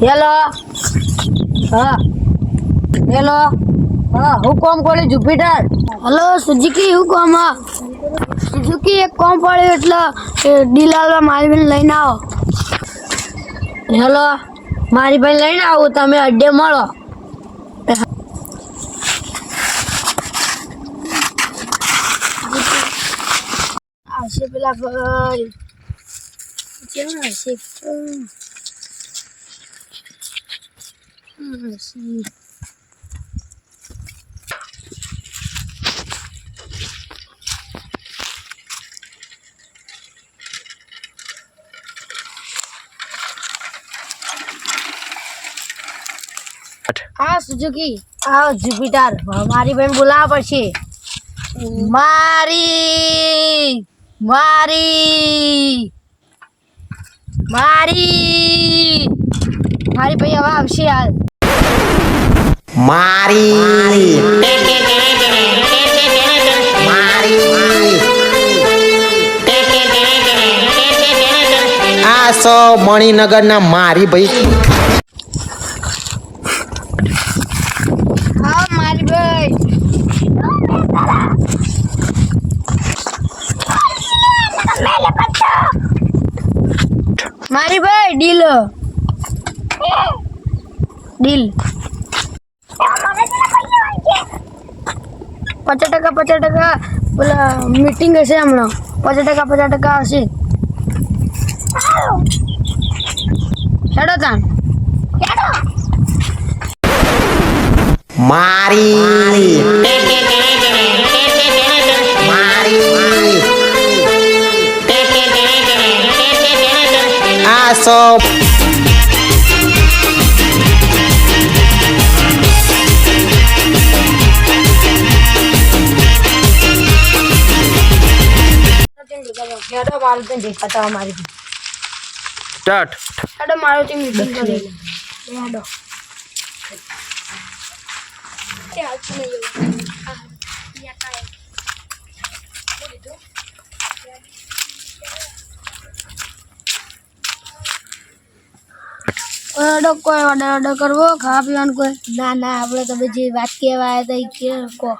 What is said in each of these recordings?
Hello હા hello હા હું કોમ કોલે જુપિટર હલો સુઝુકી હું કોમ સુઝુકી એક કોમ પડ્યો એટલે ડીલાલમાં મારી બેન લઈને આવો. હેલો મારી ભાઈ લઈને આવું તમે અડ્ડે મળો. આવશે પેલા ભાઈ કેવું હશે હા સુઝુકી હા જુપિટર મારી બેન બોલાવવા પડશે. મારી મારી મારી મારી ભાઈ હવે આવશે હાલ. મારી આ સો મણિનગરના મારી ભાઈ. હા મારી ભાઈ મારી ભાઈ ડીલ ડીલ 50% પેલા મીટિંગ હશે હમણાં 50% હશે. હેડો તાન મારી આ સો હેડો મારું તો દેખાતા મારી સ્ટાર્ટ. હેડો મારુતિ મીટિંગ કરી હેડો કોઈ ઓર્ડર કરવો ખાવા પીવાનું કોઈ ના ના આપણે તમે જે વાત કહેવા આવ્યા હતા એ કહો.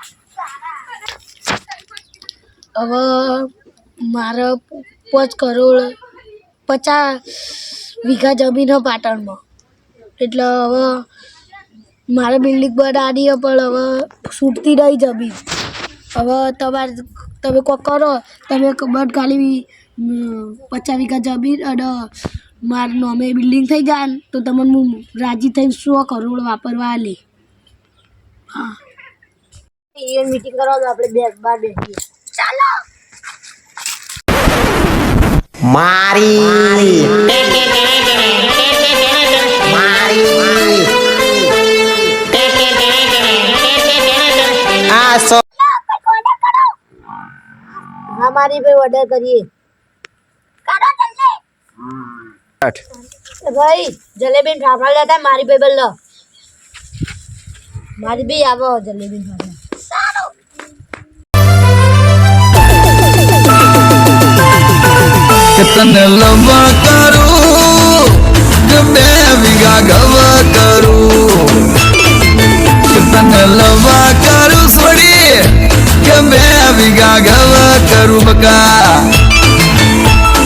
હવે મારે 5 કરોડ 50 વીઘા જમીન છે પાટણમાં એટલે હવે મારે બિલ્ડિંગ બનાવવાની છે પણ હવે છૂટતી નહીં જમીન. હવે તમે કોક કરો તમે બટ ખાલી 50 વીઘા જમીન અને મારું નામે બિલ્ડિંગ થઈ જાય ને તો તમને હું રાજી થઈને 100 કરોડ વાપરવા લે. હા એ મીટિંગ કરવા તો આપણે બાર બેસીએ. મારી આ સો હા મારી ભાઈ ઓર્ડર કરીએ. ભાઈ જલેબી ફાફડા લેતા મારી ભાઈ બલ્લો મારી ભાઈ આવો જલેબી ફાફડા. તને લવા કરું કે 2 વીઘા ગવ કરું તને લવા કરું છોડી કે 2 વીઘા ગવ કરું બકા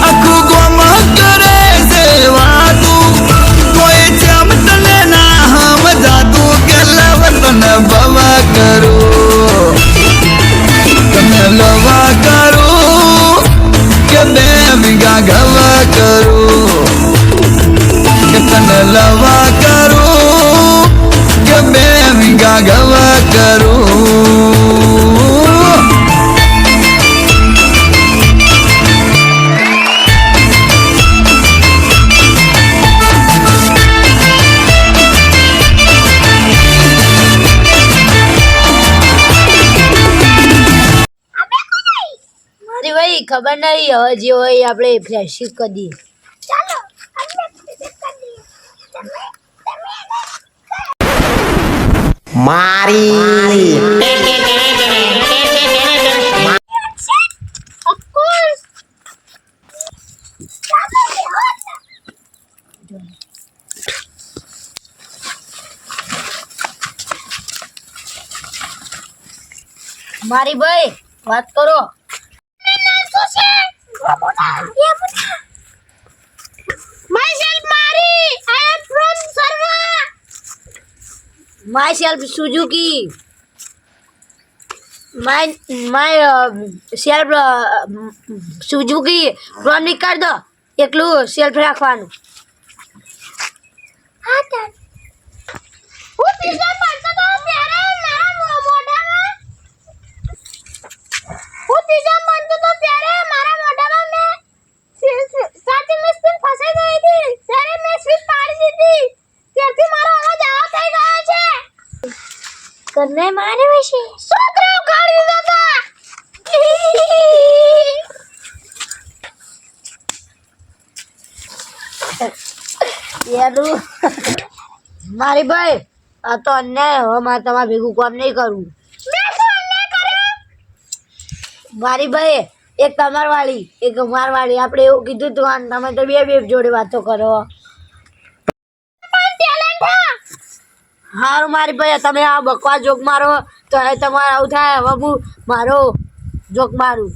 આખું ગોમ કરે છે વાતું કોઈ જેમ તને ના હમ જાતું કે લવ તને ભવ કરું તને લવા કરું કે 2 વીઘા ગવ કરું કે તને લવા કરું કે 2 વીઘા ગવ કરું. મારી ભાઈ ખબર નહીં હવે જે હોય આપણે ફ્લેશિપ કરી દઈએ. મારી મારી ભાઈ વાત કરો. Myself Suzuki. Myself Suzuki. From નીકાળ દો. એકલું સેલ્ફ રાખવાનું. કરને મારે વિશે છોકરાઓ કાઢી દેતા. યારું મારી ભાઈ આ તો અન્યાય. હવે મારે તમારે ભેગું કામ નહીં કરવું. મારી ભાઈ એક તમાર વાળી એક અમાર વાળી આપણે એવું કીધું તું અને તમે તો બે જોડે વાતો કરો. હારું મારી ભાઈ તમે આ બકવાસ જોક મારો તો હવે તમારે આવું થાય. હવે હું મારો જોક મારું.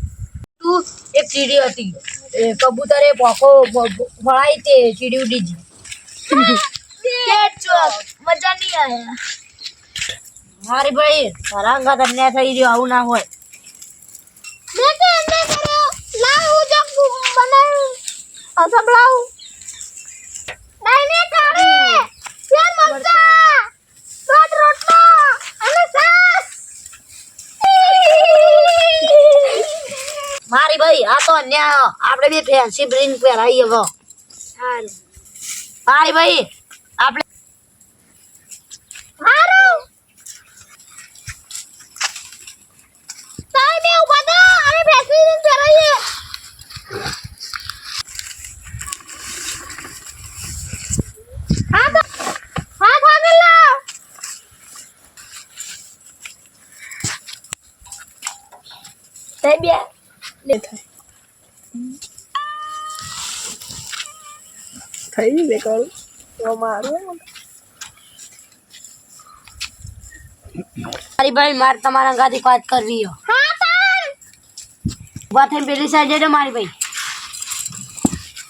તું એક ચીડી હતી એ કબૂતરે ભોકો ભળાઈ તે ચીડી ઉડી ગઈ. મજા નહીં આયા. મારી ભાઈ તારા અંગત અન્યાય થઈ રહ્યો. આવું ના હોય. મેં કે એમને કર્યો લાવ હું જો બનાવું સંભળાવ નહીં કરે ત્યાં મરચા રોટલો અને સાસ. મારી ભાઈ આ તો અન્યાય. આપણે બી ફેન્સી બ્રિંગ પહેરાઈએ હવે. મારી ભાઈ આપણે હારું તાઈ બે ઉભા થા અને ફેસલી પહેરાઈએ. હાથ આગળ લાવ. તાઈ બે લે થઈ બે કરું તો મારું. મારી ભાઈ મારે તમારા ગાડી વાત કરવી હો. હા તાઈ વાત થઈને પેલી સાઈડ જજો મારી ભાઈ.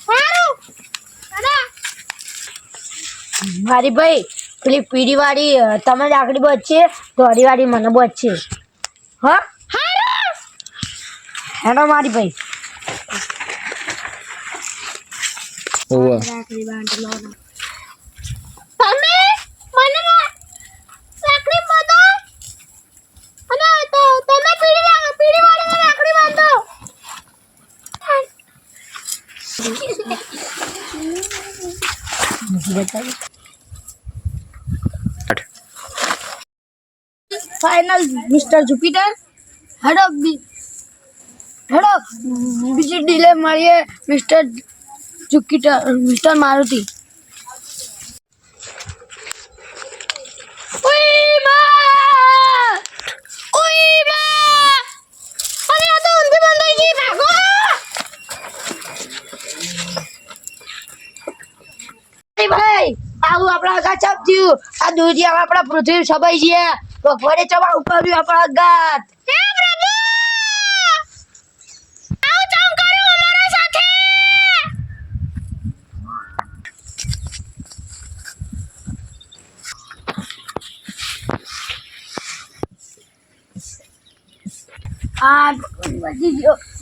હારું અડા મારી ભાઈ પેલી પીડી વાળી તમે જ આકડી બચશે ધોળી વાળી મને બચશે. હા હેડો મારી ભાઈ. તમે મને લાકડી બાંધો અને તો તમે પીડી વાળીને લાકડી બાંધો. Final mister Jupiter. હેડો હેડો બીજી ડીલે મળીએ મિસ્ટર મિસ્ટર મારુતિ. ભાઈ આવું આપણા ગાચપ થયું. આ દુનિયા આપણા પૃથ્વી સબાઈ છે. ભગવાને ચવા ઉપાડ્યું આપણા ગાત.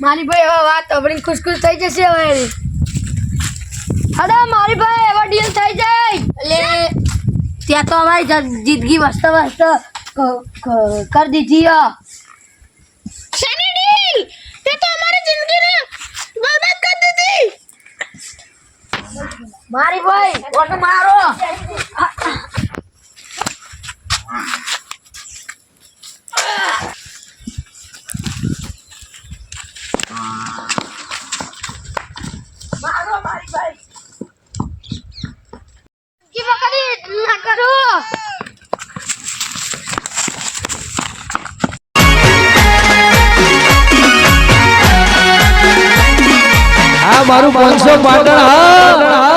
મારી ભાઈ હવે વાત આપણી ખુશ થઈ જશે. હવે અરે મારી ભાઈ એવા ડીલ થઈ જાય એટલે ત્યાં તો અમારી જિંદગી વસ્ત કરી દીધી. શેની ડીલ તે તો અમારી જિંદગીને બરબાદ કરી દીધી. મારી ભાઈ ઓટો મારો. મારો મારી ભાઈ કી વખતે ના કરો. આ મારું 500 પાટણ હા.